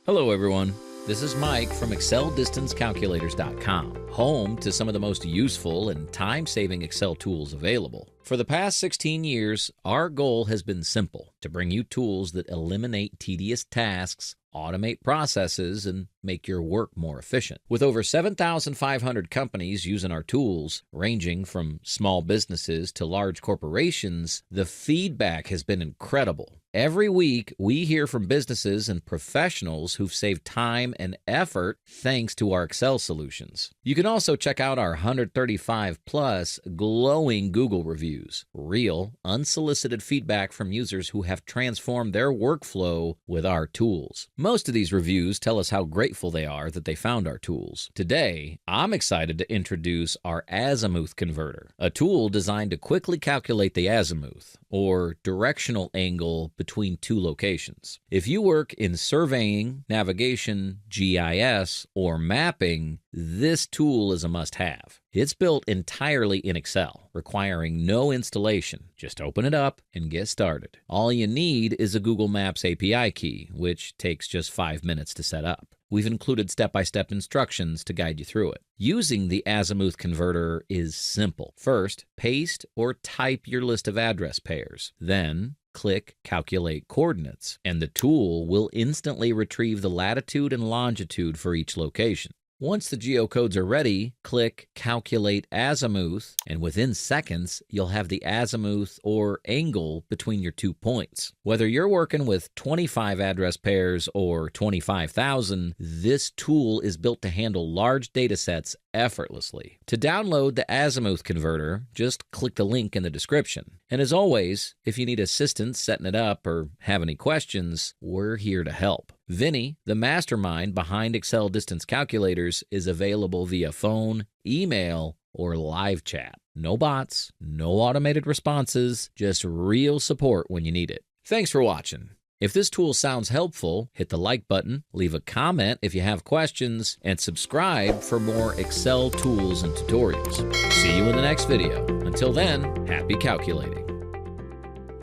Hello everyone, this is Mike from ExcelDistanceCalculators.com, home to some of the most useful and time-saving Excel tools available. For the past 16 years, our goal has been simple: to bring you tools that eliminate tedious tasks, automate processes, and make your work more efficient. With over 7,500 companies using our tools, ranging from small businesses to large corporations, the feedback has been incredible. Every week, we hear from businesses and professionals who've saved time and effort thanks to our Excel solutions. You can also check out our 135-plus glowing Google reviews, real, unsolicited feedback from users who have transformed their workflow with our tools. Most of these reviews tell us how grateful they are that they found our tools. Today, I'm excited to introduce our Azimuth Converter, a tool designed to quickly calculate the azimuth, or directional angle between two locations. If you work in surveying, navigation, GIS, or mapping, this tool is a must-have. It's built entirely in Excel, requiring no installation. Just open it up and get started. All you need is a Google Maps API key, which takes just 5 minutes to set up. We've included step-by-step instructions to guide you through it. Using the Azimuth Converter is simple. First, paste or type your list of address pairs. Then, click Calculate Coordinates, and the tool will instantly retrieve the latitude and longitude for each location. Once the geocodes are ready, click Calculate Azimuth, and within seconds, you'll have the azimuth or angle between your 2 points. Whether you're working with 25 address pairs or 25,000, this tool is built to handle large datasets effortlessly. To download the Azimuth Converter, just click the link in the description. And as always, if you need assistance setting it up or have any questions, we're here to help. Vinny, the mastermind behind Excel Distance Calculators, is available via phone, email, or live chat. No bots, no automated responses, just real support when you need it. Thanks for watching. If this tool sounds helpful, hit the like button, leave a comment if you have questions, and subscribe for more Excel tools and tutorials. See you in the next video. Until then, happy calculating.